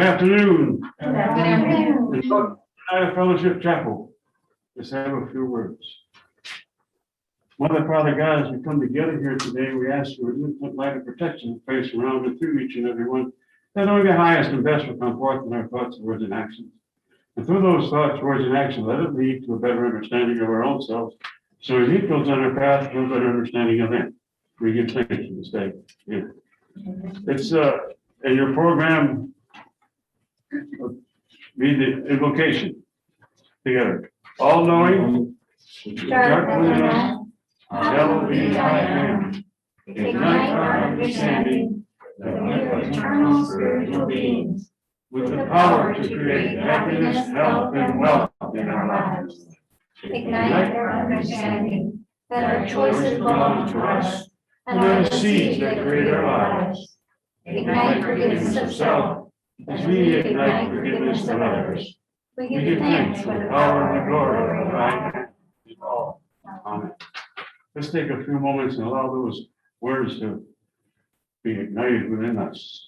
afternoon. Good afternoon. United Fellowship Chapel. Just have a few words. Mother, Father God, as we come together here today, we ask for an infinite light of protection placed around and through each and every one, that only the highest and best will come forth in our thoughts, words, and actions. And through those thoughts, words, and actions, let it lead to a better understanding of our own selves. So as He goes on our path, to a better understanding of them. We give thanks for this day. Yeah. It's in your program, read the invocation together. All knowing, dark within us, hallowed be thy name. Ignite our understanding, that we are eternal spiritual beings, with the power to create happiness, health, and wealth in our lives. Ignite our understanding, that our choices belong to us, and are the seeds that create our lives. Ignite forgiveness of self, as we ignite forgiveness of others. We give thanks for the power and the glory of thy name. Amen. Let's take a few moments and allow those words to be ignited within us.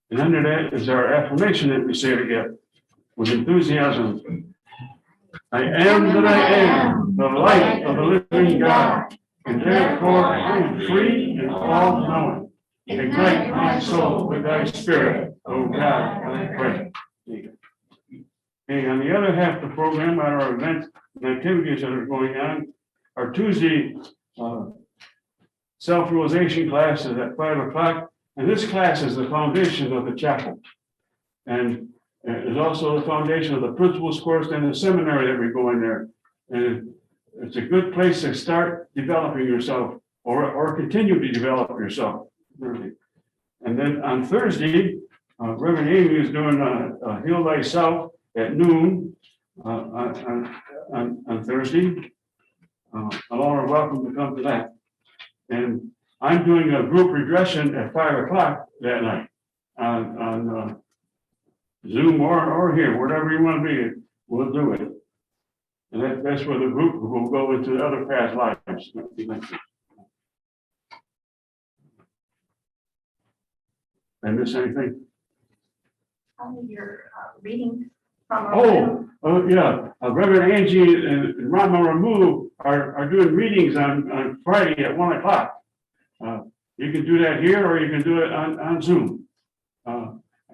And under that is our affirmation that we say together with enthusiasm. I am that I am, the light of the living God, and therefore I am free and all knowing. Ignite my soul with thy spirit, O God, I pray. Okay, on the other half of the program, our events and activities that are going on, our Tuesday self-realization class is at 5 o'clock. And this class is the foundation of the chapel. And it's also the foundation of the principal's course and the seminary that we go in there. And it's a good place to start developing yourself or continue to develop yourself. Really. And then on Thursday, Reverend Amy is doing Heal Thyself at noon on Thursday. All are welcome to come to that. And I'm doing a group regression at 5 o'clock that night on Zoom or here, wherever you want to be, we'll do it. And that's where the group will go into other past lives. Did I miss anything? Your reading from Oh, yeah. Reverend Angie and Rama Ramu are doing readings on Friday at 1 o'clock. You can do that here or you can do it on Zoom.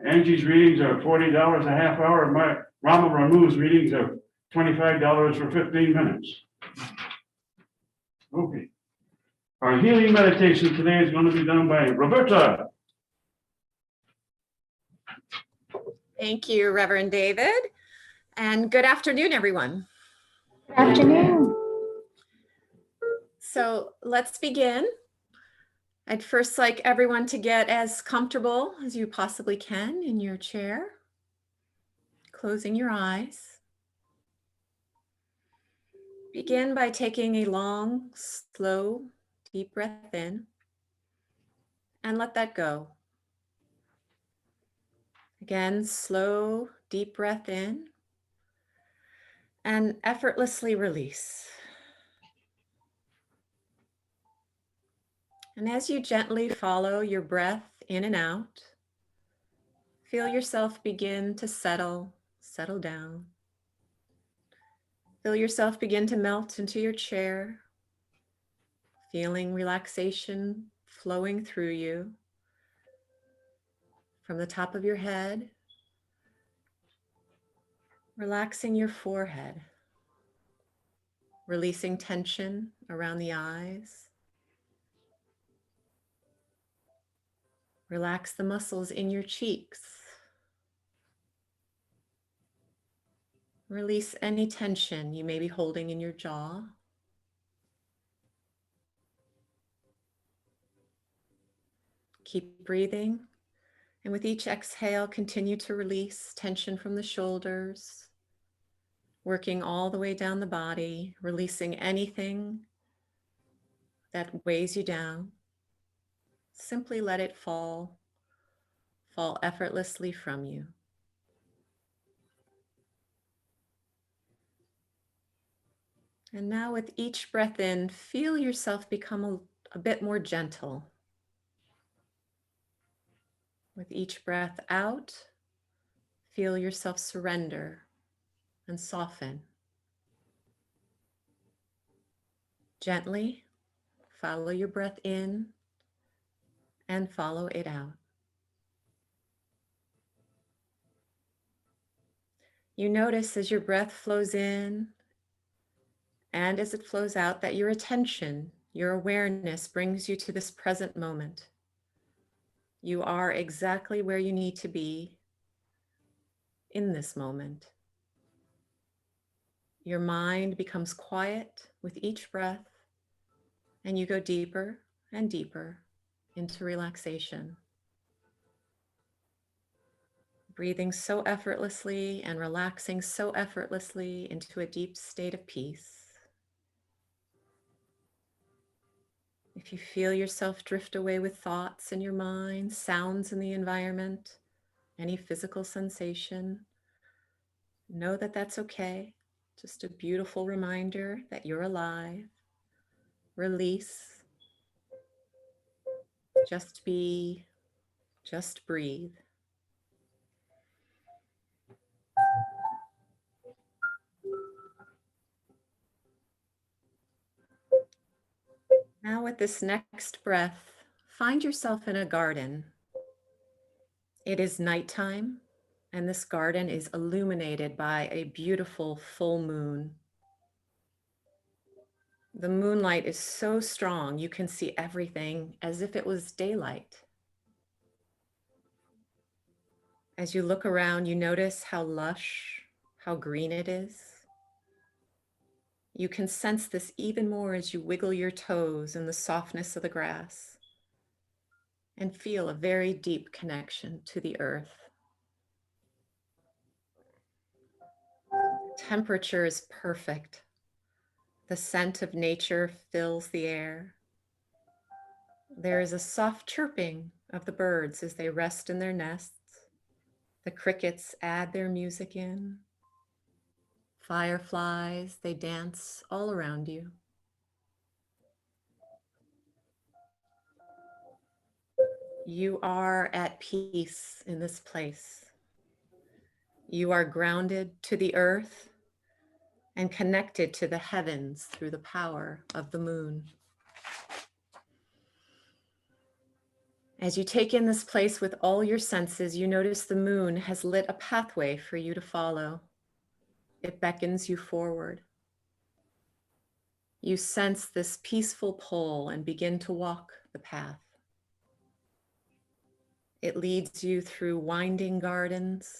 Angie's readings are $40 a half hour, and my Rama Ramu's readings are $25 for 15 minutes. Okay. Our healing meditation today is going to be done by Roberta. Thank you, Reverend David. And good afternoon, everyone. Good afternoon. So let's begin. I'd first like everyone to get as comfortable as you possibly can in your chair, closing your eyes. Begin by taking a long, slow, deep breath in and let that go. Again, slow, deep breath in and effortlessly release. And as you gently follow your breath in and out, feel yourself begin to settle down. Feel yourself begin to melt into your chair, feeling relaxation flowing through you from the top of your head, relaxing your forehead, releasing tension around the eyes. Relax the muscles in your cheeks. Release any tension you may be holding in your jaw. Keep breathing, and with each exhale, continue to release tension from the shoulders, working all the way down the body, releasing anything that weighs you down. Simply let it fall effortlessly from you. And now with each breath in, feel yourself become a bit more gentle. With each breath out, feel yourself surrender and soften. Gently follow your breath in and follow it out. You notice as your breath flows in and as it flows out that your attention, your awareness brings you to this present moment. You are exactly where you need to be in this moment. Your mind becomes quiet with each breath, and you go deeper and deeper into relaxation. Breathing so effortlessly and relaxing so effortlessly into a deep state of peace. If you feel yourself drift away with thoughts in your mind, sounds in the environment, any physical sensation, know that that's okay. Just a beautiful reminder that you're alive. Release. Just be, just breathe. Now with this next breath, find yourself in a garden. It is nighttime, and this garden is illuminated by a beautiful full moon. The moonlight is so strong, you can see everything as if it was daylight. As you look around, you notice how lush, how green it is. You can sense this even more as you wiggle your toes in the softness of the grass and feel a very deep connection to the earth. Temperature is perfect. The scent of nature fills the air. There is a soft chirping of the birds as they rest in their nests. The crickets add their music in. Fireflies, they dance all around you. You are at peace in this place. You are grounded to the earth and connected to the heavens through the power of the moon. As you take in this place with all your senses, you notice the moon has lit a pathway for you to follow. It beckons you forward. You sense this peaceful pull and begin to walk the path. It leads you through winding gardens.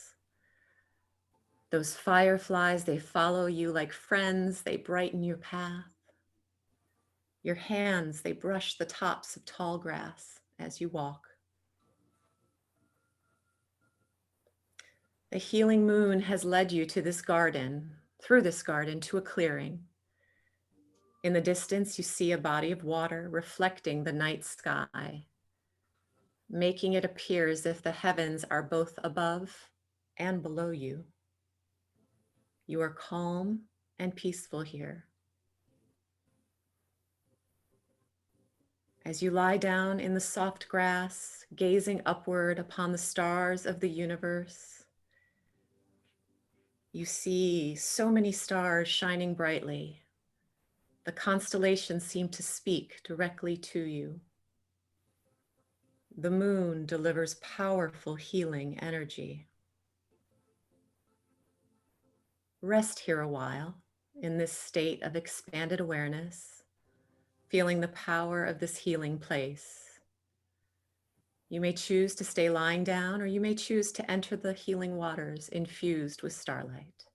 Those fireflies, they follow you like friends. They brighten your path. Your hands, they brush the tops of tall grass as you walk. The healing moon has led you to this garden, through this garden to a clearing. In the distance, you see a body of water reflecting the night sky, making it appear as if the heavens are both above and below you. You are calm and peaceful here. As you lie down in the soft grass, gazing upward upon the stars of the universe, you see so many stars shining brightly. The constellations seem to speak directly to you. The moon delivers powerful healing energy. Rest here a while in this state of expanded awareness, feeling the power of this healing place. You may choose to stay lying down, or you may choose to enter the healing waters infused with starlight.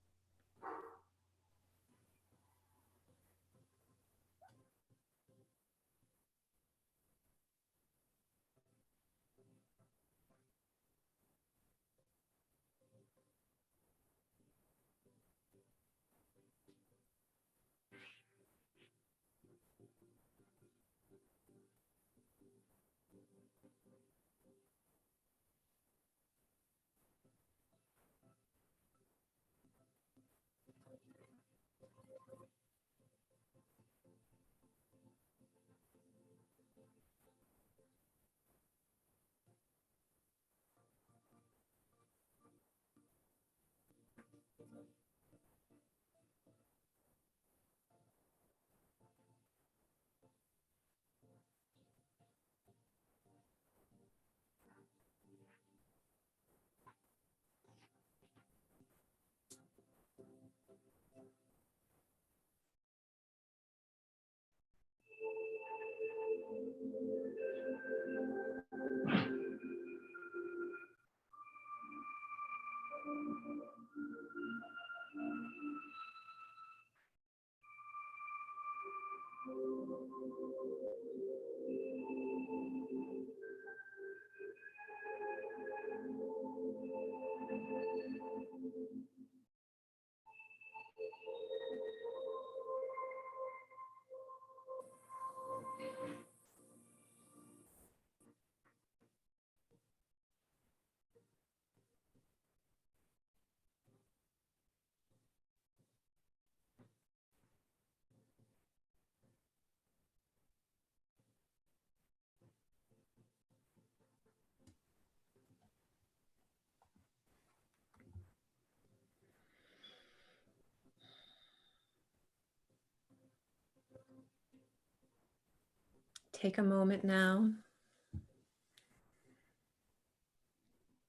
take a moment now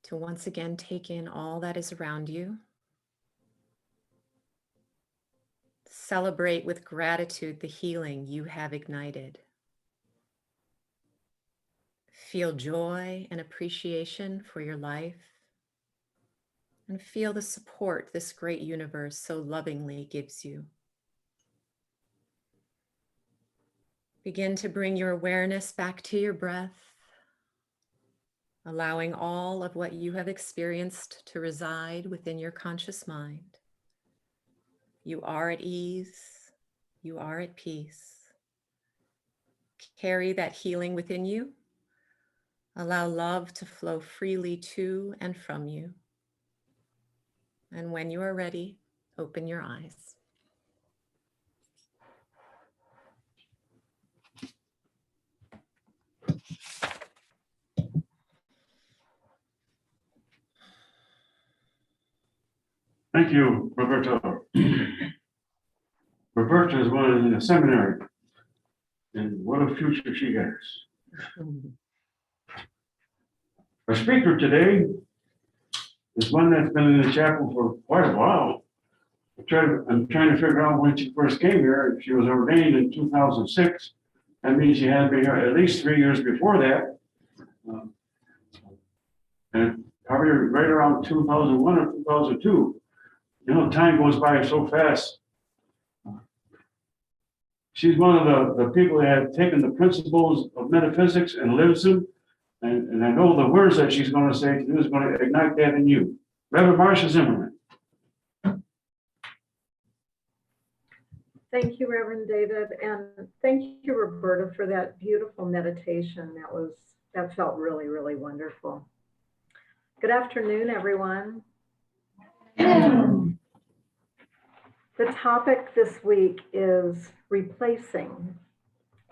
to once again take in all that is around you. Celebrate with gratitude the healing you have ignited. Feel joy and appreciation for your life, and feel the support this great universe so lovingly gives you. Begin to bring your awareness back to your breath, allowing all of what you have experienced to reside within your conscious mind. You are at ease. You are at peace. Carry that healing within you. Allow love to flow freely to and from you. And when you are ready, open your eyes. Thank you, Roberta. Roberta is one in the seminary, and what a future she has. Our speaker today is one that's been in the chapel for quite a while. I'm trying to figure out when she first came here. She was ordained in 2006. That means she had been here at least 3 years before that. And probably right around 2001 or 2002. You know, time goes by so fast. She's one of the people that have taken the principles of metaphysics and lives them. And I know the words that she's going to say to you is going to ignite that in you. Reverend Marsha Zimmerman. Thank you, Reverend David, and thank you, Roberta, for that beautiful meditation. That felt really, really wonderful. Good afternoon, everyone. The topic this week is replacing,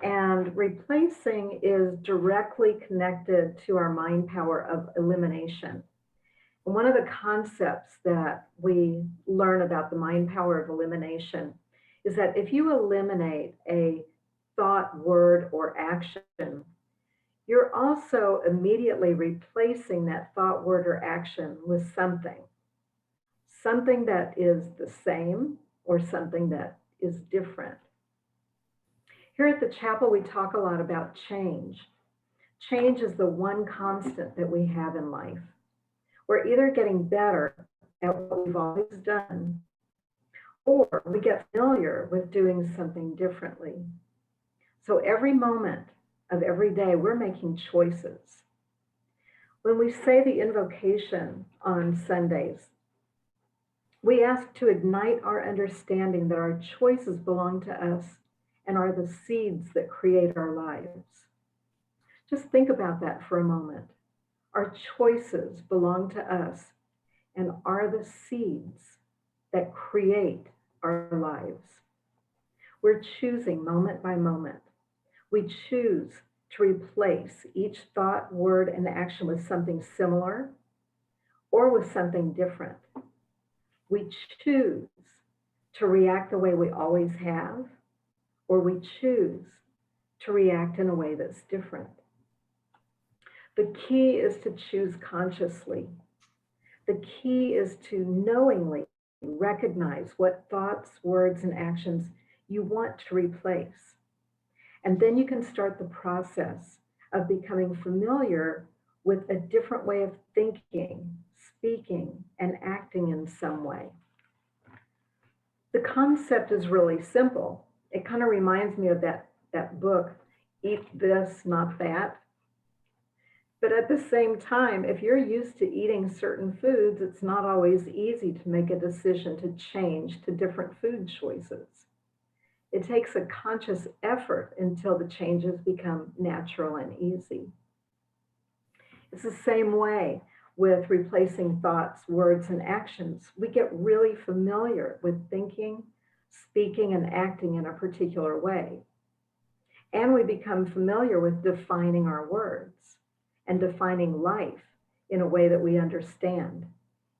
and replacing is directly connected to our mind power of elimination. And one of the concepts that we learn about the mind power of elimination is that if you eliminate a thought, word, or action, you're also immediately replacing that thought, word, or action with something that is the same or something that is different. Here at the chapel, we talk a lot about change. Change is the one constant that we have in life. We're either getting better at what we've always done, or we get familiar with doing something differently. So every moment of every day, we're making choices. When we say the invocation on Sundays, we ask to ignite our understanding that our choices belong to us and are the seeds that create our lives. Just think about that for a moment. Our choices belong to us and are the seeds that create our lives. We're choosing moment by moment. We choose to replace each thought, word, and action with something similar or with something different. We choose to react the way we always have, or we choose to react in a way that's different. The key is to choose consciously. The key is to knowingly recognize what thoughts, words, and actions you want to replace. And then you can start the process of becoming familiar with a different way of thinking, speaking, and acting in some way. The concept is really simple. It kind of reminds me of that book, Eat This, Not That. But at the same time, if you're used to eating certain foods, it's not always easy to make a decision to change to different food choices. It takes a conscious effort until the changes become natural and easy. It's the same way with replacing thoughts, words, and actions. We get really familiar with thinking, speaking, and acting in a particular way. And we become familiar with defining our words and defining life in a way that we understand,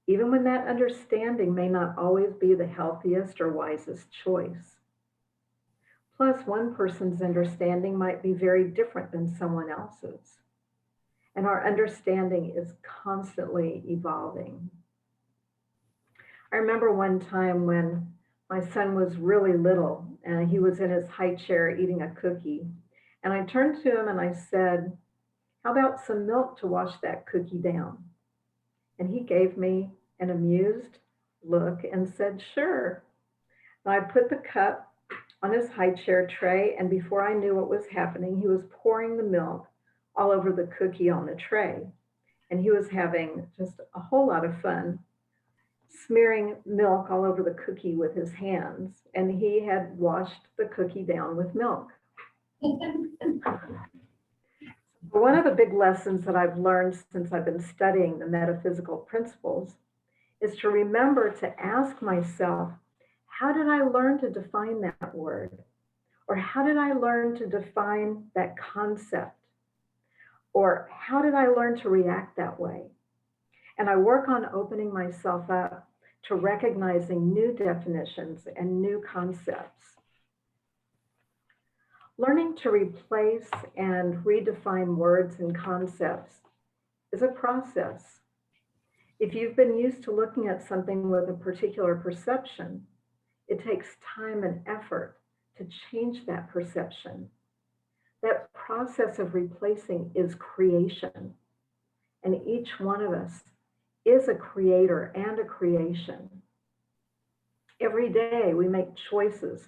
even when that understanding may not always be the healthiest or wisest choice. Plus, one person's understanding might be very different than someone else's. And our understanding is constantly evolving. I remember one time when my son was really little and he was in his high chair eating a cookie. And I turned to him and I said, "How about some milk to wash that cookie down?" And he gave me an amused look and said, "Sure." And I put the cup on his high chair tray, and before I knew what was happening, he was pouring the milk all over the cookie on the tray. And he was having just a whole lot of fun smearing milk all over the cookie with his hands. And he had washed the cookie down with milk. One of the big lessons that I've learned since I've been studying the metaphysical principles is to remember to ask myself, how did I learn to define that word? Or how did I learn to define that concept? Or how did I learn to react that way? And I work on opening myself up to recognizing new definitions and new concepts. Learning to replace and redefine words and concepts is a process. If you've been used to looking at something with a particular perception, it takes time and effort to change that perception. That process of replacing is creation. And each one of us is a creator and a creation. Every day we make choices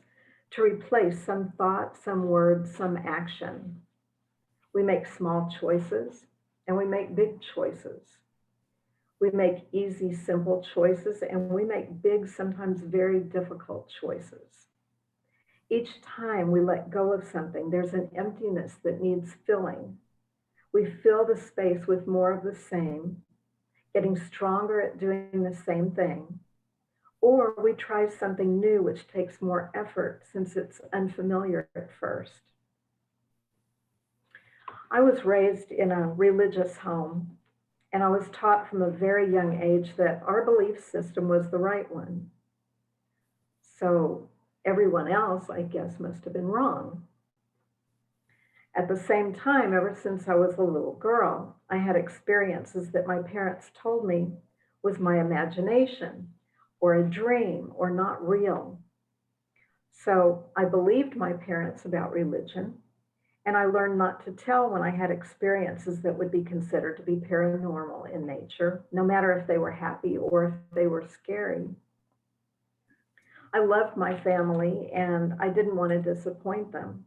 to replace some thought, some word, some action. We make small choices and we make big choices. We make easy, simple choices and we make big, sometimes very difficult choices. Each time we let go of something, there's an emptiness that needs filling. We fill the space with more of the same, getting stronger at doing the same thing. Or we try something new, which takes more effort since it's unfamiliar at first. I was raised in a religious home, and I was taught from a very young age that our belief system was the right one. So everyone else, I guess, must have been wrong. At the same time, ever since I was a little girl, I had experiences that my parents told me was my imagination or a dream or not real. So I believed my parents about religion, and I learned not to tell when I had experiences that would be considered to be paranormal in nature, no matter if they were happy or if they were scary. I loved my family and I didn't want to disappoint them.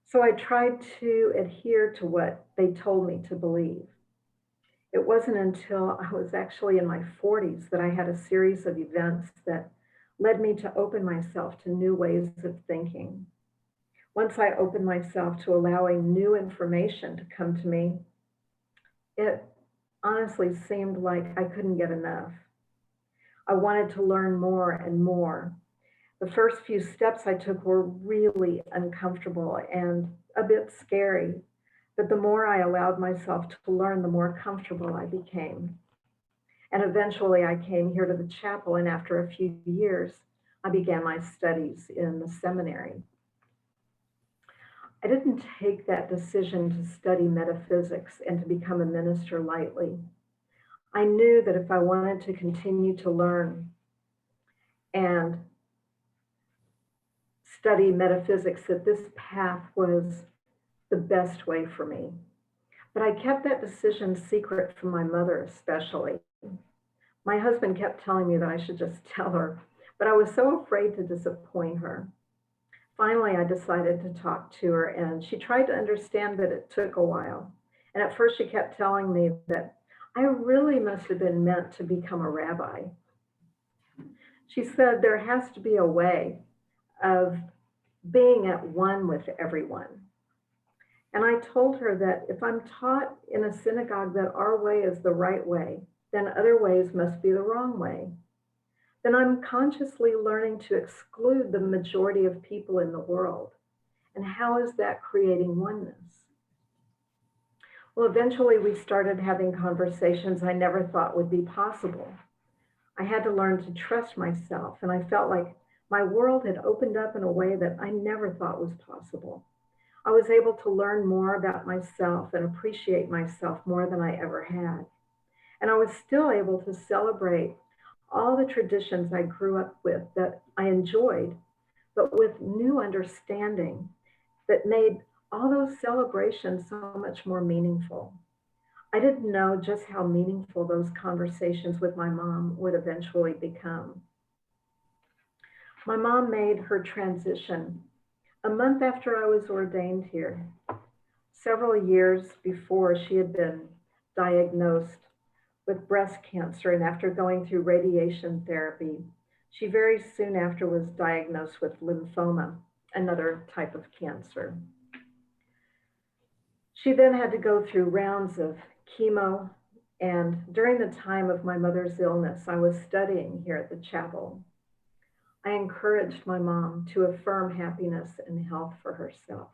So I tried to adhere to what they told me to believe. It wasn't until I was actually in my 40s that I had a series of events that led me to open myself to new ways of thinking. Once I opened myself to allowing new information to come to me, it honestly seemed like I couldn't get enough. I wanted to learn more and more. The first few steps I took were really uncomfortable and a bit scary, but the more I allowed myself to learn, the more comfortable I became. And eventually I came here to the chapel, and after a few years, I began my studies in the seminary. I didn't take that decision to study metaphysics and to become a minister lightly. I knew that if I wanted to continue to learn and study metaphysics, that this path was the best way for me. But I kept that decision secret from my mother especially. My husband kept telling me that I should just tell her, but I was so afraid to disappoint her. Finally, I decided to talk to her, and she tried to understand, but it took a while. And at first she kept telling me that I really must have been meant to become a rabbi. She said there has to be a way of being at one with everyone. And I told her that if I'm taught in a synagogue that our way is the right way, then other ways must be the wrong way. Then I'm consciously learning to exclude the majority of people in the world. And how is that creating oneness? Well, eventually we started having conversations I never thought would be possible. I had to learn to trust myself, and I felt like My world had opened up in a way that I never thought was possible. I was able to learn more about myself and appreciate myself more than I ever had. And I was still able to celebrate all the traditions I grew up with that I enjoyed, but with new understanding that made all those celebrations so much more meaningful. I didn't know just how meaningful those conversations with my mom would eventually become. My mom made her transition a month after I was ordained here. Several years before, she had been diagnosed with breast cancer, and after going through radiation therapy, she very soon after was diagnosed with lymphoma, another type of cancer. She then had to go through rounds of chemo, and during the time of my mother's illness, I was studying here at the chapel. I encouraged my mom to affirm happiness and health for herself.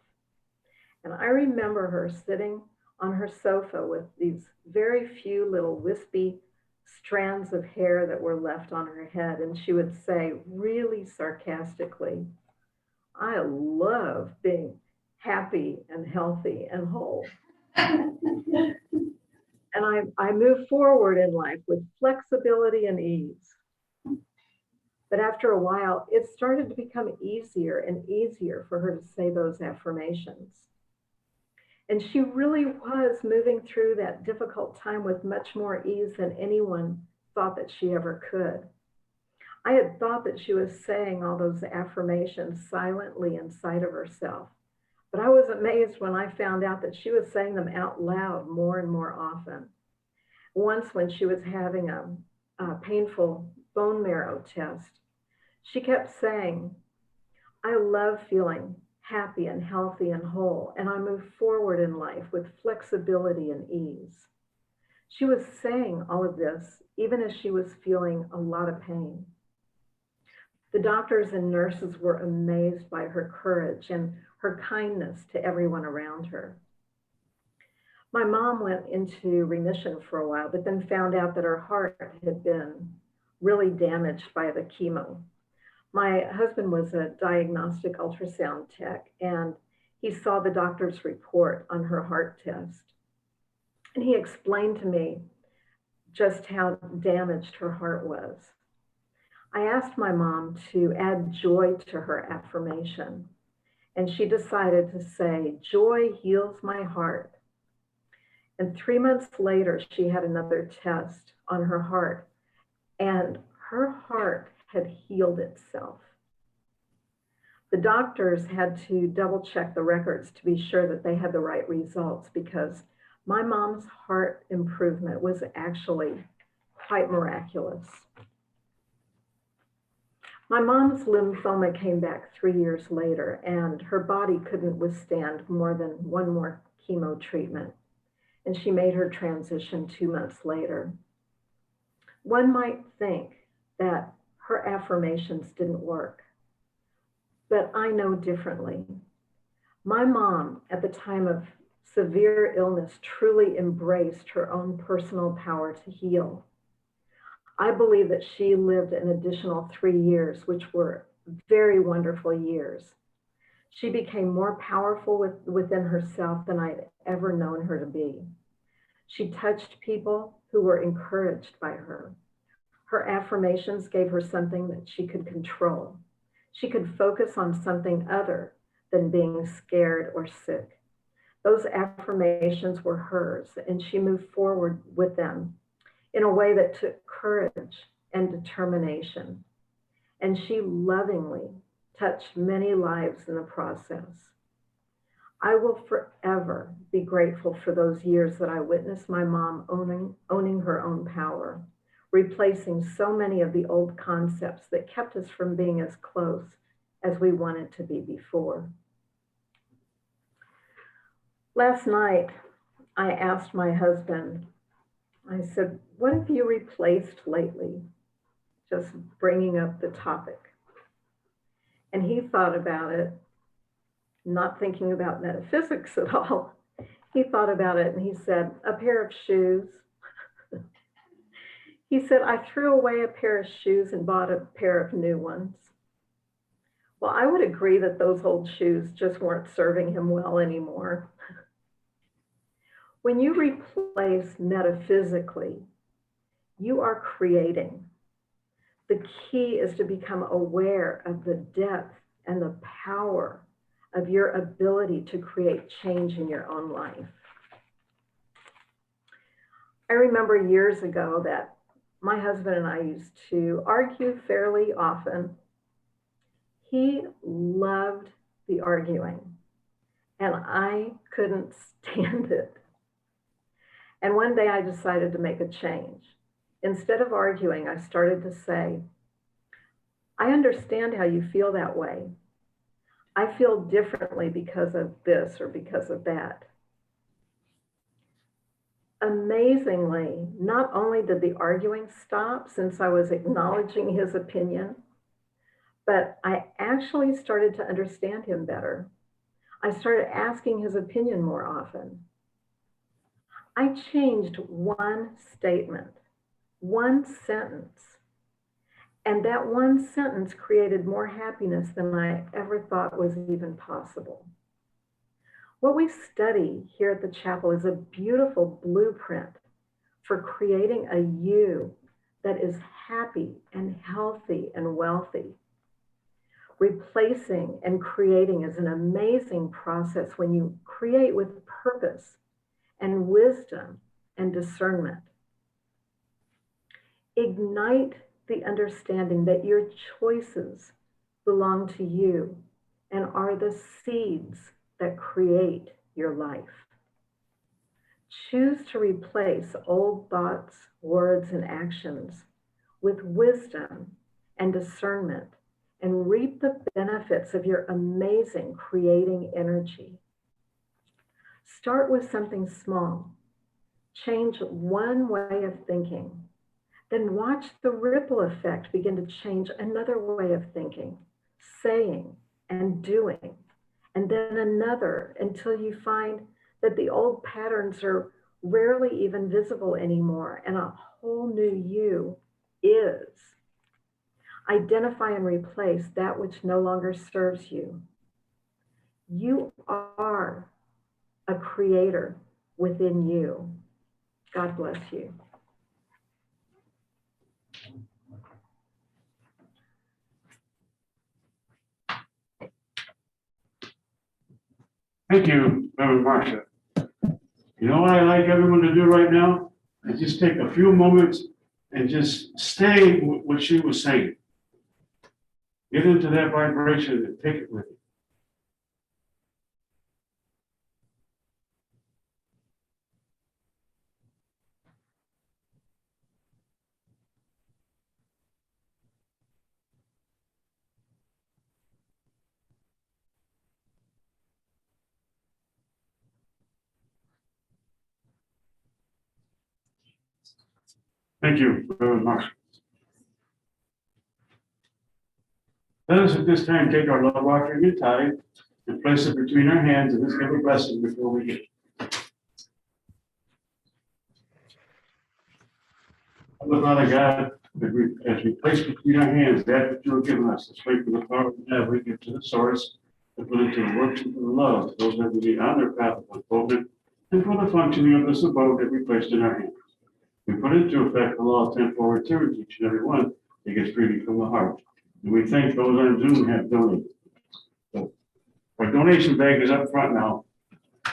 And I remember her sitting on her sofa with these very few little wispy strands of hair that were left on her head. And she would say, really sarcastically, I love being happy and healthy and whole. And I move forward in life with flexibility and ease. But after a while, it started to become easier and easier for her to say those affirmations. And she really was moving through that difficult time with much more ease than anyone thought that she ever could. I had thought that she was saying all those affirmations silently inside of herself, but I was amazed when I found out that she was saying them out loud more and more often. Once when she was having a painful bone marrow test, she kept saying, I love feeling happy and healthy and whole, and I move forward in life with flexibility and ease. She was saying all of this even as she was feeling a lot of pain. The doctors and nurses were amazed by her courage and her kindness to everyone around her. My mom went into remission for a while, but then found out that her heart had been really damaged by the chemo. My husband was a diagnostic ultrasound tech, and he saw the doctor's report on her heart test. And he explained to me just how damaged her heart was. I asked my mom to add joy to her affirmation, and she decided to say, joy heals my heart. And 3 months later, she had another test on her heart, and her heart had healed itself. The doctors had to double check the records to be sure that they had the right results, because my mom's heart improvement was actually quite miraculous. My mom's lymphoma came back 3 years later, and her body couldn't withstand more than one more chemo treatment, and she made her transition 2 months later. One might think that her affirmations didn't work, but I know differently. My mom, at the time of severe illness, truly embraced her own personal power to heal. I believe that she lived an additional 3 years, which were very wonderful years. She became more powerful within herself than I'd ever known her to be. She touched people who were encouraged by her. Her affirmations gave her something that she could control. She could focus on something other than being scared or sick. Those affirmations were hers, and she moved forward with them in a way that took courage and determination. And she lovingly touched many lives in the process. I will forever be grateful for those years that I witnessed my mom owning her own power, replacing so many of the old concepts that kept us from being as close as we wanted to be before. Last night, I asked my husband, I said, what have you replaced lately? Just bringing up the topic. And he thought about it, not thinking about metaphysics at all. He thought about it and he said, a pair of shoes. He said, I threw away a pair of shoes and bought a pair of new ones. Well, I would agree that those old shoes just weren't serving him well anymore. When you replace metaphysically, you are creating. The key is to become aware of the depth and the power of your ability to create change in your own life. I remember years ago that my husband and I used to argue fairly often. He loved the arguing, and I couldn't stand it. And one day I decided to make a change. Instead of arguing, I started to say, I understand how you feel that way. I feel differently because of this or because of that. Amazingly, not only did the arguing stop since I was acknowledging his opinion, but I actually started to understand him better. I started asking his opinion more often. I changed one statement, one sentence, and that one sentence created more happiness than I ever thought was even possible. What we study here at the chapel is a beautiful blueprint for creating a you that is happy and healthy and wealthy. Replacing and creating is an amazing process when you create with purpose and wisdom and discernment. Ignite the understanding that your choices belong to you and are the seeds that create your life. Choose to replace old thoughts, words, and actions with wisdom and discernment and reap the benefits of your amazing creating energy. Start with something small. Change one way of thinking. Then watch the ripple effect begin to change another way of thinking, saying, and doing, and then another until you find that the old patterns are rarely even visible anymore and a whole new you is. Identify and replace that which no longer serves you. You are a creator within you. God bless you. Thank you, Reverend Marsha. You know what I'd like everyone to do right now? And just take a few moments and just stay with what she was saying. Get into that vibration and take it with you. Thank you, Reverend Marsha. Let us at this time take our love offering and tithe and place it between our hands and let's give a blessing before we get. Father God, as we place between our hands that which you have given us, the strength and the power we have, we give to the source, and put into the works of the love, those that we need on their path of unfoldment, and for the functioning of this abode that we placed in our hands. We put into effect the law of tenfold return to each and every one that gets freely from the heart. And we thank those on Zoom who have donated. So our donation bag is up front now.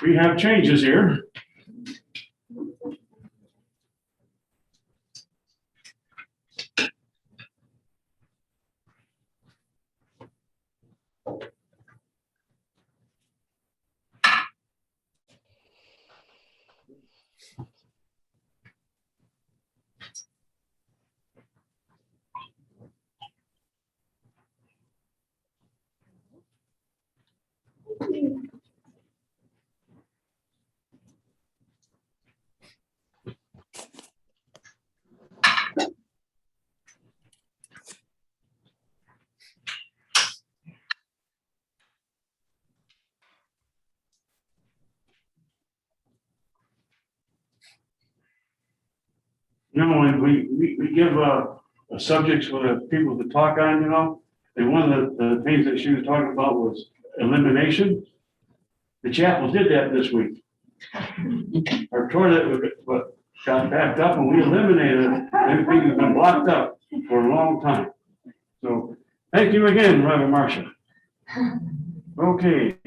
We have changes here. You know, when we give subjects for the people to talk on, you know, And one of the things that she was talking about was elimination. The chapel did that this week. Our toilet got backed up and we eliminated it. Everything has been blocked up for a long time. So thank you again, Reverend Marsha. Okay.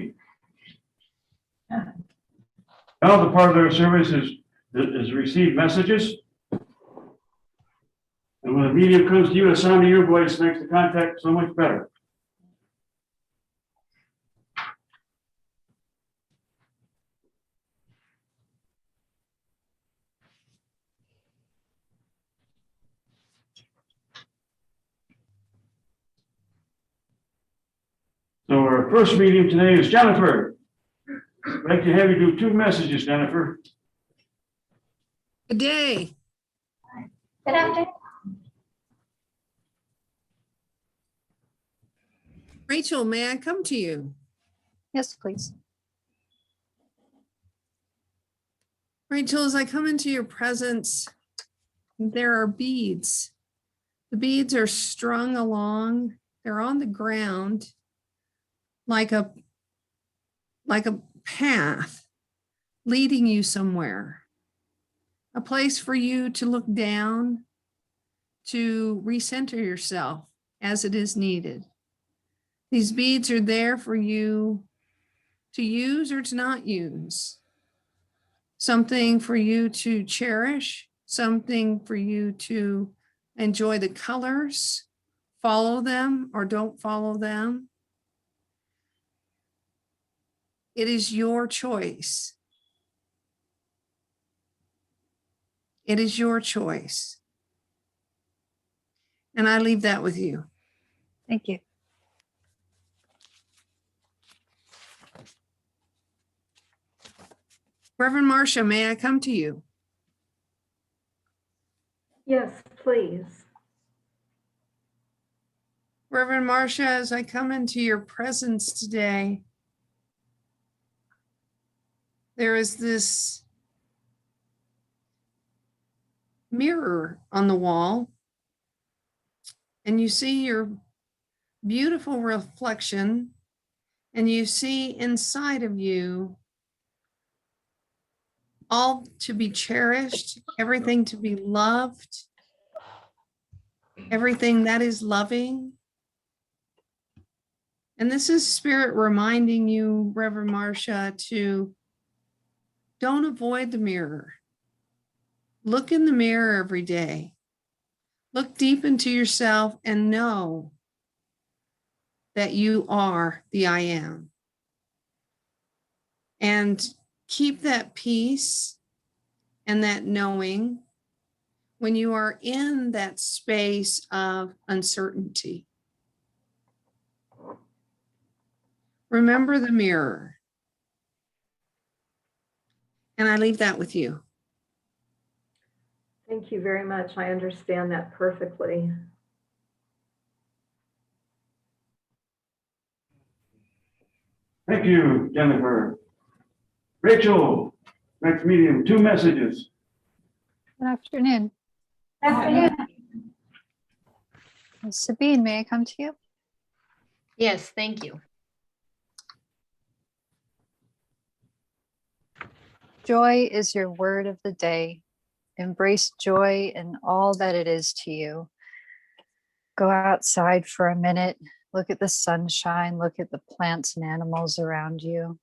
Now the part of our service is receive messages. And when the medium comes to you, the sound of your voice makes the contact so much better. So our first medium today is Jennifer. I'd like to have you do 2 messages, Jennifer. Good day. Good afternoon. Rachel, may I come to you? Yes, please. Rachel, as I come into your presence, there are beads. The beads are strung along, they're on the ground like a path leading you somewhere. A place for you to look down, to recenter yourself as it is needed. These beads are there for you to use or to not use. Something for you to cherish, something for you to enjoy the colors, follow them or don't follow them. It is your choice. It is your choice. And I leave that with you. Thank you. Reverend Marsha, may I come to you? Yes, please. Reverend Marsha, as I come into your presence today, there is this mirror on the wall, and you see your beautiful reflection, and you see inside of you all to be cherished, everything to be loved, everything that is loving. And this is Spirit reminding you, Reverend Marsha, to don't avoid the mirror. Look in the mirror every day. Look deep into yourself and know that you are the I am. And keep that peace and that knowing when you are in that space of uncertainty. Remember the mirror. And I leave that with you. Thank you very much. I understand that perfectly. Thank you, Jennifer. Rachel, next medium, 2 messages. Good afternoon. Afternoon. Sabine, may I come to you? Yes, thank you. Joy is your word of the day. Embrace joy in all that it is to you. Go outside for a minute, look at the sunshine, look at the plants and animals around you.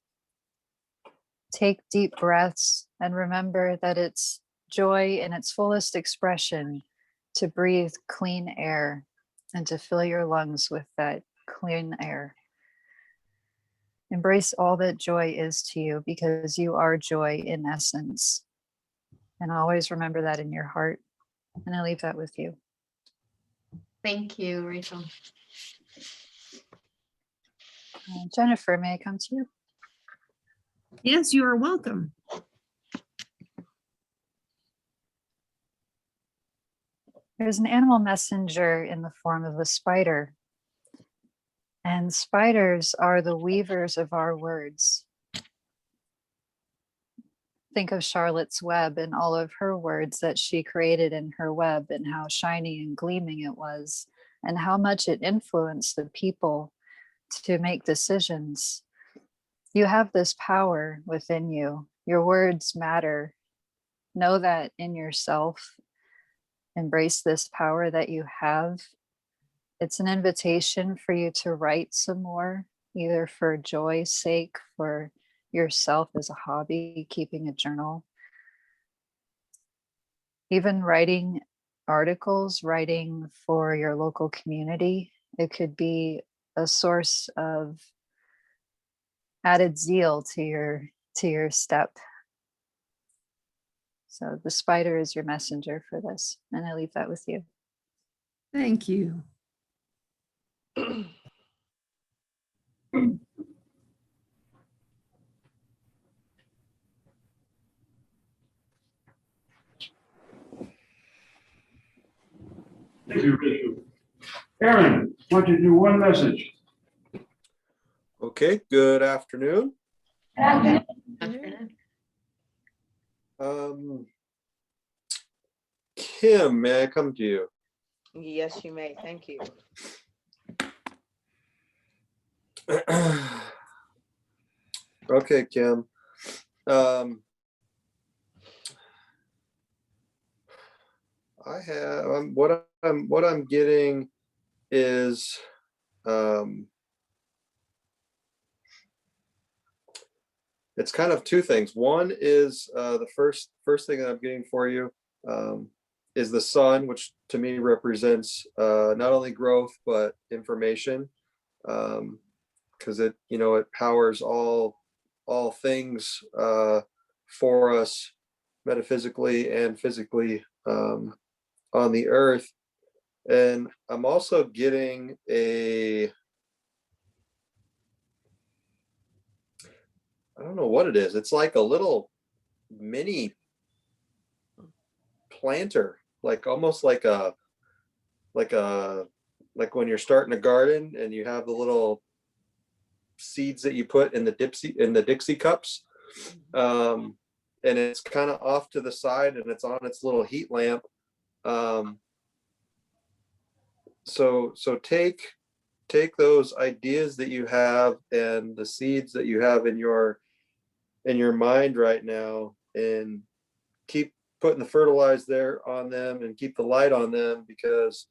Take deep breaths and remember that it's joy in its fullest expression to breathe clean air and to fill your lungs with that clean air. Embrace all that joy is to you because you are joy in essence. And always remember that in your heart. And I leave that with you. Thank you, Rachel. Jennifer, may I come to you? Yes, you are welcome. There's an animal messenger in the form of a spider. And spiders are the weavers of our words. Think of Charlotte's web and all of her words that she created in her web and how shiny and gleaming it was. and how much it influenced the people to make decisions. You have this power within you. Your words matter. Know that in yourself. Embrace this power that you have. It's an invitation for you to write some more, either for joy's sake, for yourself as a hobby, keeping a journal. Even writing articles, writing for your local community. It could be a source of added zeal to your step. So the spider is your messenger for this, and I leave that with you. Thank you. Thank you, Rachel. Aaron, why don't you do one message? Okay, good afternoon. Afternoon. Kim, may I come to you? Yes, you may. Thank you. Okay, Kim. I have what I'm getting is it's kind of two things. One is the first thing that I'm getting for you is the sun, which to me represents not only growth but information, because it it powers all things for us metaphysically and physically on the earth. And I'm also getting I don't know what it is. It's like a little mini planter, like almost like when you're starting a garden and you have the little seeds that you put in the Dixie cups. And it's kind of off to the side and it's on its little heat lamp. So take those ideas that you have and the seeds that you have in your mind right now and keep putting the fertilizer there on them and keep the light on them, because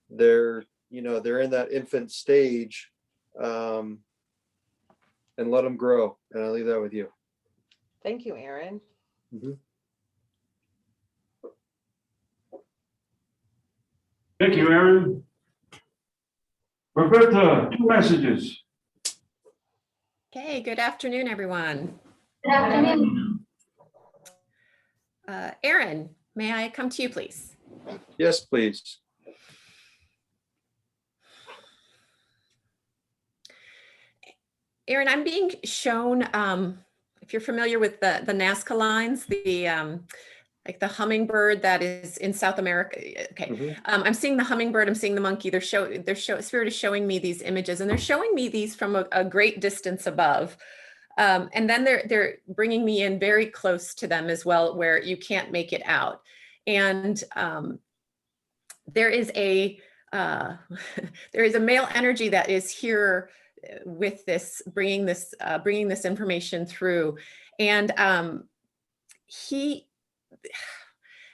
they're in that infant stage, and let them grow. And I'll leave that with you. Thank you, Aaron. Mm-hmm. Thank you, Aaron. Roberta, 2 messages. Okay, good afternoon, everyone. Good afternoon. Aaron, may I come to you, please? Yes, please. Aaron, I'm being shown, if you're familiar with the Nazca lines, like the hummingbird that is in South America. Okay, Mm-hmm. I'm seeing the hummingbird, I'm seeing the monkey. Spirit is showing me these images, and they're showing me these from a great distance above. And then they're bringing me in very close to them as well, where you can't make it out. And there is a male energy that is here with this, bringing this information through. And he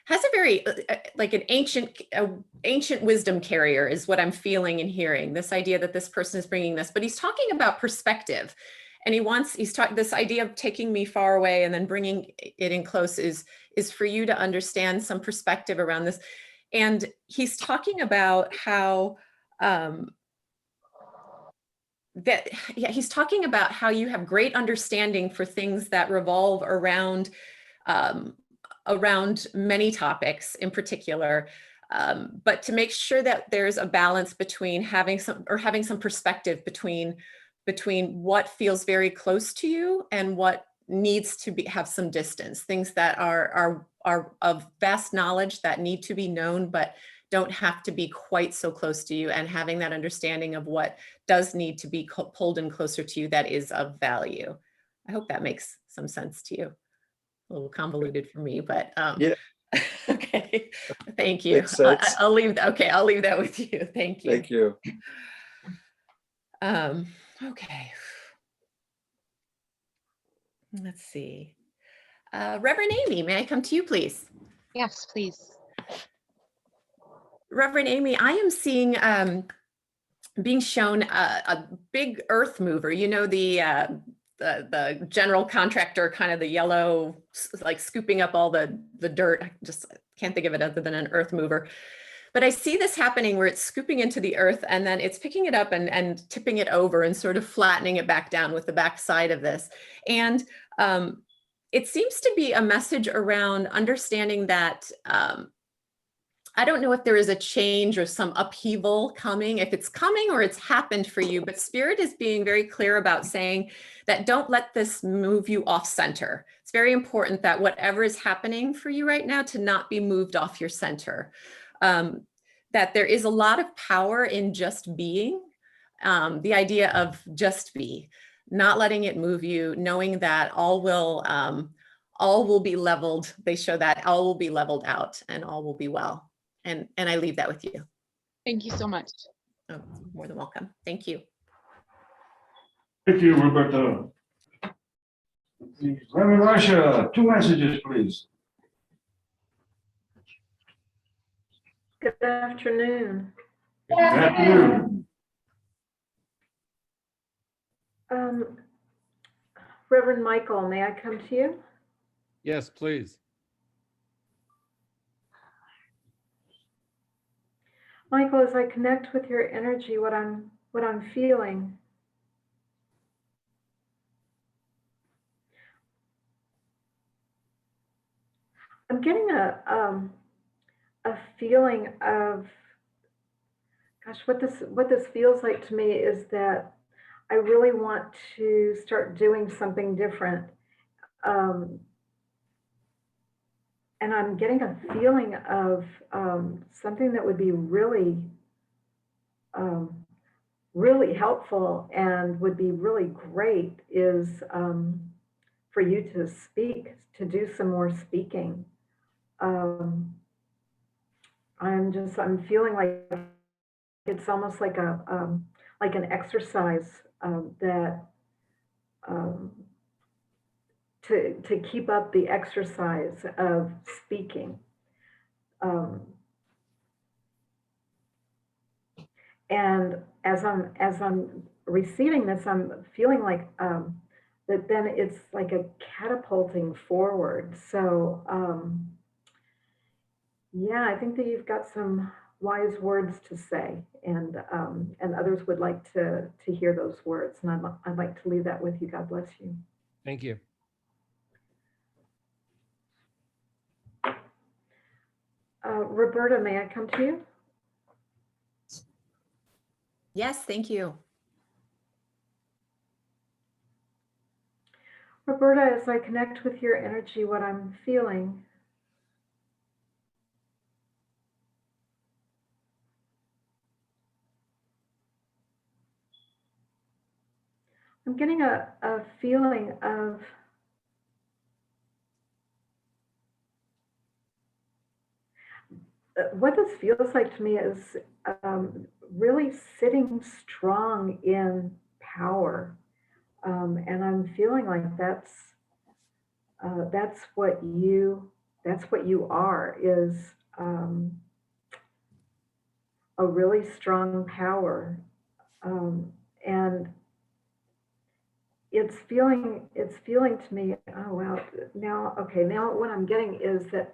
has a very like an ancient wisdom carrier is what I'm feeling and hearing. This idea that this person is bringing this, but he's talking about perspective. And he's talking this idea of taking me far away and then bringing it in close is for you to understand some perspective around this. And he's talking about how he's talking about how you have great understanding for things that revolve around many topics in particular, but to make sure that there's a balance between having some perspective between what feels very close to you and what needs to have some distance, things that are of vast knowledge that need to be known but don't have to be quite so close to you, and having that understanding of what does need to be pulled in closer to you that is of value. I hope that makes some sense to you. A little convoluted for me, but Yeah, Okay, thank you. Makes sense. I'll leave that. Okay, I'll leave that with you. Thank you. Thank you. Okay. Let's see. Reverend Amy, may I come to you, please? Yes, please. Reverend Amy, I am seeing being shown a big earth mover. You know, the general contractor, kind of the yellow, like scooping up all the dirt. I just can't think of it other than an earth mover. But I see this happening where it's scooping into the earth and then it's picking it up and tipping it over and sort of flattening it back down with the back side of this. And it seems to be a message around understanding that I don't know if there is a change or some upheaval coming, if it's coming or it's happened for you, but Spirit is being very clear about saying that don't let this move you off center. It's very important that whatever is happening for you right now to not be moved off your center. That there is a lot of power in just being, the idea of just be, not letting it move you, knowing that all will be leveled. They show that all will be leveled out and all will be well. And I leave that with you. Thank you so much. Oh, more than welcome. Thank you. Thank you, Roberta. Reverend Marsha, 2 messages, please. Good afternoon. Good afternoon. Reverend Michael, may I come to you? Yes, please. Michael, as I connect with your energy, what I'm feeling. I'm getting a feeling of, gosh, what this feels like to me is that I really want to start doing something different. And I'm getting a feeling of something that would be really, really helpful and would be really great is for you to speak, to do some more speaking. I'm feeling like it's almost like like an exercise that to keep up the exercise of speaking. And as I'm receiving this, I'm feeling like that then it's like a catapulting forward. So yeah, I think that you've got some wise words to say, and others would like to hear those words. And I'd like to leave that with you. God bless you. Thank you. Roberta, may I come to you? Yes, thank you. Roberta, as I connect with your energy, what I'm feeling. I'm getting a feeling of what this feels like to me is really sitting strong in power. And I'm feeling like that's what you are, is a really strong power. And it's feeling to me, oh wow, now what I'm getting is that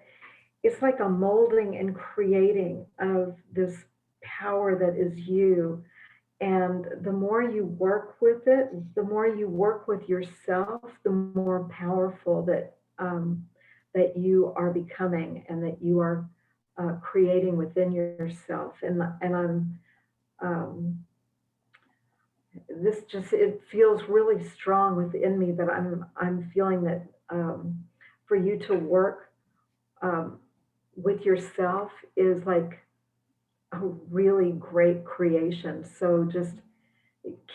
it's like a molding and creating of this power that is you. And the more you work with it, the more you work with yourself, the more powerful that that you are becoming and that you are creating within yourself. And I'm this just, it feels really strong within me that I'm feeling that for you to work with yourself is like a really great creation. So just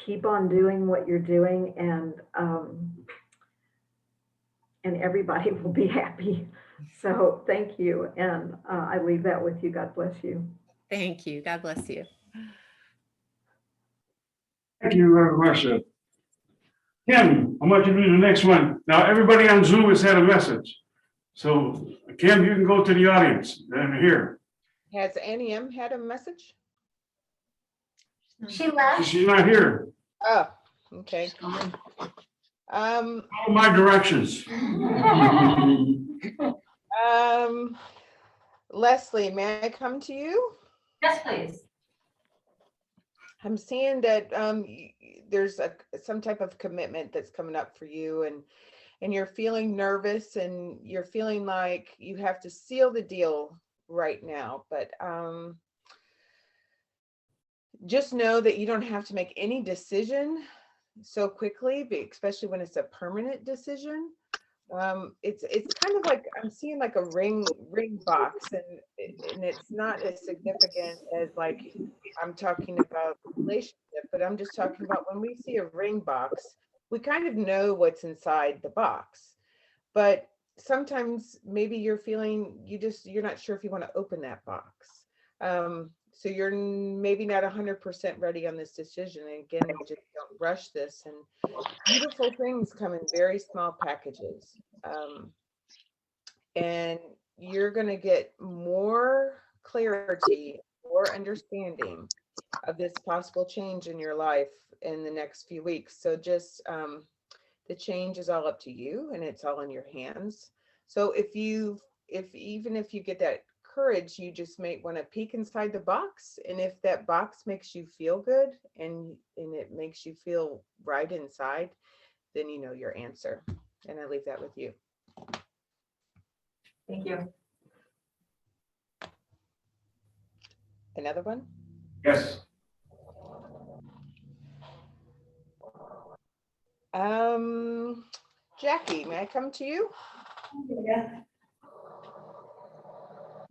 keep on doing what you're doing, and and everybody will be happy. So thank you. And I leave that with you. God bless you. Thank you. God bless you. Thank you, Marsha. Kim, I want you to do the next one. Now, everybody on Zoom has had a message. So Kim, you can go to the audience and here. Has Annie M had a message? She left. She's not here. Oh, okay. Follow my directions. Leslie, may I come to you? Yes, please. I'm seeing that there's some type of commitment that's coming up for you, and you're feeling nervous, and you're feeling like you have to seal the deal right now. But just know that you don't have to make any decision so quickly, especially when it's a permanent decision. It's kind of like I'm seeing like a ring box, and it's not as significant as like I'm talking about relationship, but I'm just talking about when we see a ring box, we kind of know what's inside the box. But sometimes maybe you're feeling you're not sure if you want to open that box. So you're maybe not 100% ready on this decision. And again, we just don't rush this. And beautiful things come in very small packages. And you're going to get more clarity, more understanding of this possible change in your life in the next few weeks. So just the change is all up to you, and it's all in your hands. So even if you get that courage, you just may want to peek inside the box, and if that box makes you feel good and it makes you feel right inside, then you know your answer. And I leave that with you. Thank you. Another one? Yes. Jackie, may I come to you? Yeah.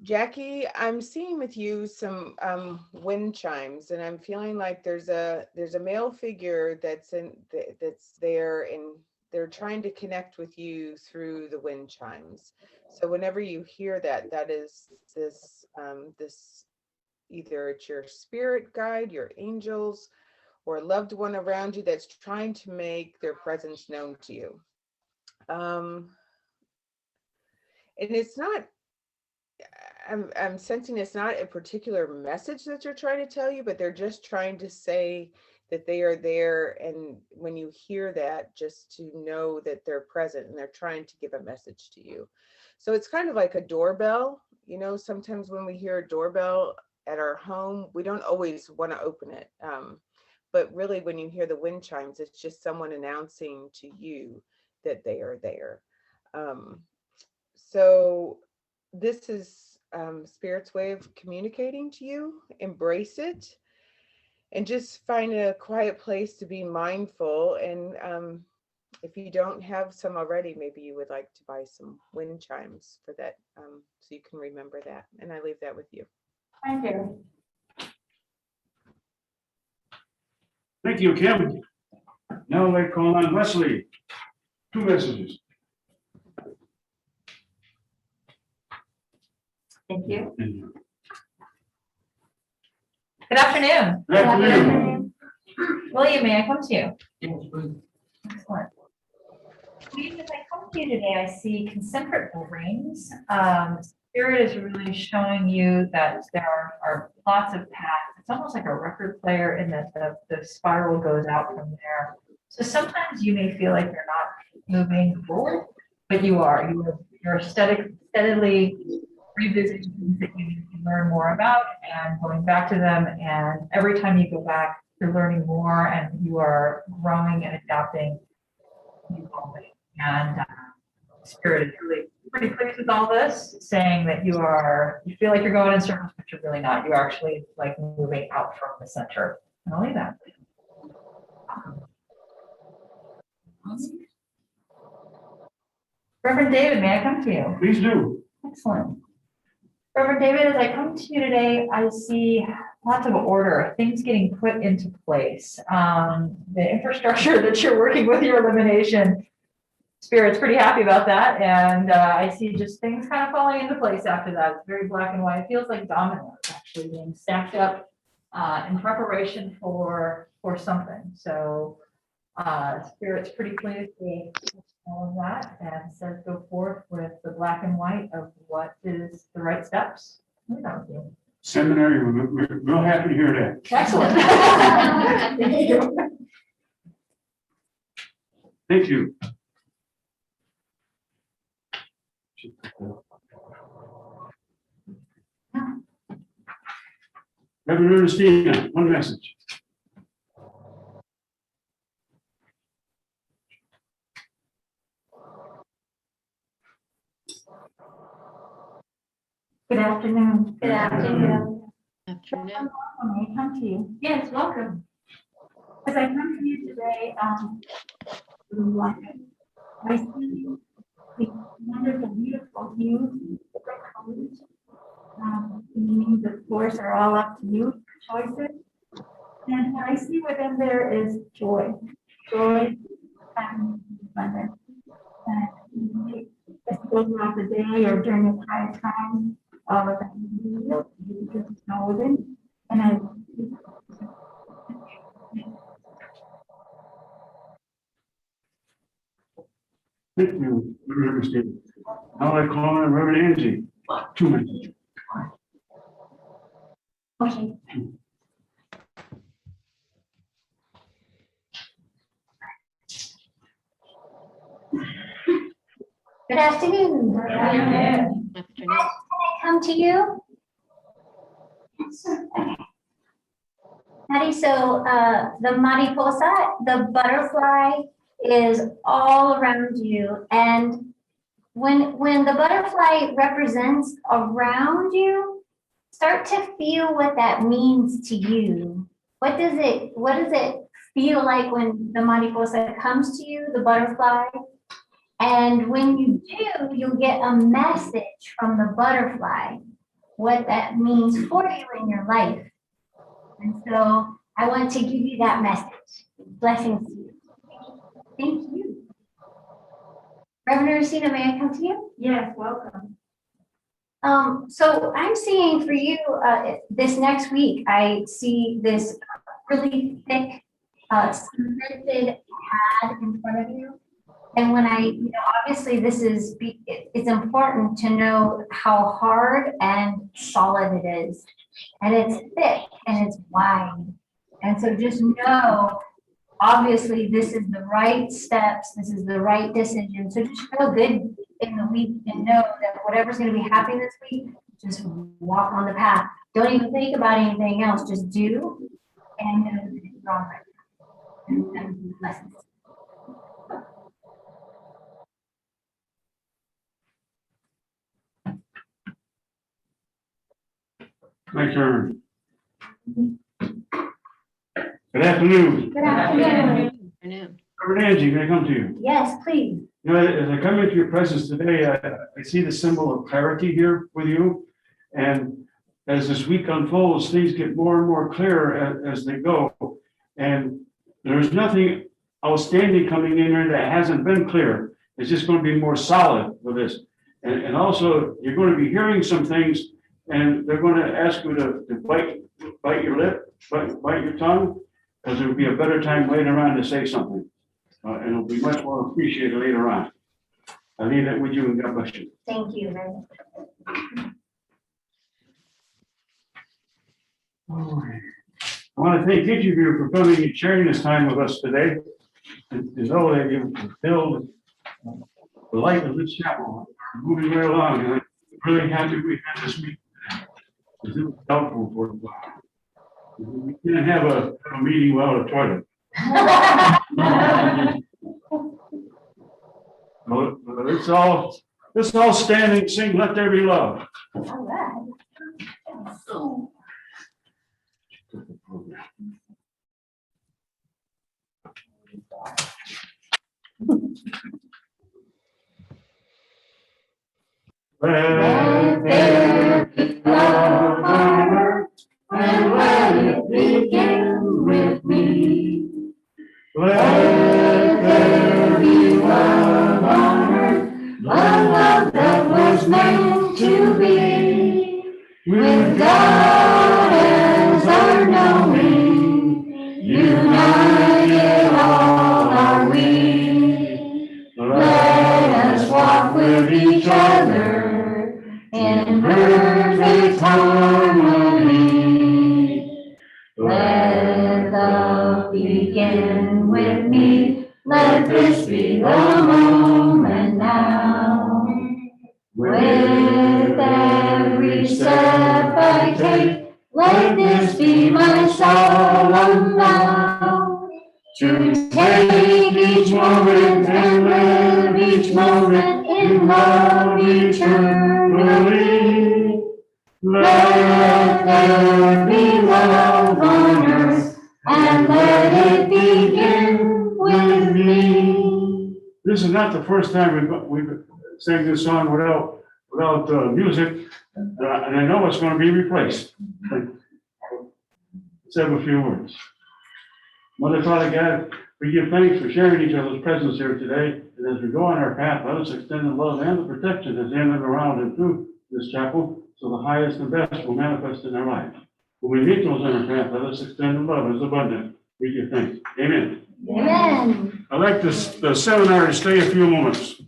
Jackie, I'm seeing with you some wind chimes, and I'm feeling like there's a male figure that's there, and they're trying to connect with you through the wind chimes. So whenever you hear that, that is this either it's your spirit guide, your angels, or a loved one around you that's trying to make their presence known to you. And it's not, I'm sensing it's not a particular message that they're trying to tell you, but they're just trying to say that they are there. And when you hear that, just to know that they're present, and they're trying to give a message to you. So it's kind of like a doorbell. You know, sometimes when we hear a doorbell at our home, we don't always want to open it. But really, when you hear the wind chimes, it's just someone announcing to you that they are there. So this is Spirit's way of communicating to you. Embrace it, and just find a quiet place to be mindful. And if you don't have some already, maybe you would like to buy some wind chimes for that, so you can remember that. And I leave that with you. Thank you. Thank you, Kim. Now I call on Leslie. 2 messages. Thank you. Good Good afternoon. afternoon. William, may I come to you? Excellent. William, as I come to you today, I see concentric rings. Spirit is really showing you that there are lots of paths. It's almost like a record player, in that the spiral goes out from there. So sometimes you may feel like you're not moving forward, but you are. You're steadily revisiting things that you need to learn more about and going back to them. And every time you go back, you're learning more, and you are growing and adapting, evolving. And Spirit is really pretty pleased with all this, saying that you feel like you're going in circles, but you're really not. You're actually like moving out from the center. And I'll leave that. Reverend David, may I come to you? Please do. Excellent. Reverend David, as I come to you today, I see lots of order, things getting put into place. The infrastructure that you're working with, your elimination, Spirit's pretty happy about that, and I see just things kind of falling into place after that. It's very black and white. It feels like dominoes actually being stacked up in preparation for something. So Spirit's pretty pleased with all of that and says go forth with the black and white of what is the right steps. Seminary, we're real happy to hear that. Excellent. Thank you. Thank you. Reverend Ernestina, one message. Good afternoon. Good afternoon. Afternoon. May I come to you? Yes, welcome. As I come to you today, I see the wonderful, beautiful views, different colors. The meanings, of course, are all up to you, choices. And what I see within there is joy. Joy, happiness, abundance. And just go throughout the day or during the quiet time, all of that you just know within. And I Thank you, Reverend Ernestina. Now I call on Reverend Angie. 2 minutes. okay. Good afternoon. Good afternoon. Afternoon. Can I come to you? Patty, so the mariposa, the butterfly is all around you. And when the butterfly represents around you, start to feel what that means to you. What does it feel like when the mariposa comes to you, the butterfly? And when you do, you'll get a message from the butterfly, what that means for you in your life. And so I want to give you that message. Blessings to you. Thank you. Reverend Ernestina, may I come to you? Yes, welcome. So I'm seeing for you this next week, I see this really thick scripted ad in front of you. And when obviously it's important to know how hard and solid it is. And it's thick and it's wide. And so just know, obviously this is the right steps, this is the right decision. So just feel good in the week and know that whatever's going to be happening this week, just walk on the path. Don't even think about anything else, just do and know that it's wrong right now. And blessings. My turn. Good afternoon. Good afternoon. Afternoon. Reverend Angie, can I come to you? Yes, please. You know, as I come into your presence today, I see the symbol of clarity here with you. And as this week unfolds, things get more and more clear as they go. And there's nothing outstanding coming in here that hasn't been clear. It's just going to be more solid with this. And also, you're going to be hearing some things, and they're going to ask you to bite your lip, bite your tongue, because there will be a better time later on to say something. And it'll be much more appreciated later on. I leave that with you, and God bless you. Thank you. I want to thank each of you for coming and sharing this time with us today. And to know that you fulfilled the life of this chapel, moving right along. And I'm really happy we had this meeting. It was helpful for a while. We can't have a meeting without a toilet. Well, let's all stand and sing "Let There Be Love." All right. Let there be love on earth, and let it begin with me. Let there be love on earth, love that was meant to be. With God as our knowing, united all are we. Let us walk with each other in perfect harmony. Let love begin with me. Let this be the moment now. With every step I take, let this be my solemn vow. To take each moment and live each moment in love eternally. Let there be love on earth, and let it begin with me. This is not the first time we've sang this song without music, and I know it's going to be replaced. Let's have a few words. Mother, Father God, we give thanks for sharing each other's presence here today, and as we go on our path, let us extend the love and the protection that's in and around and through this chapel, so the highest and best will manifest in our lives. When we meet those on our path, let us extend the love as abundant. We give thanks. Amen. Amen. I'd like the seminar to stay a few moments.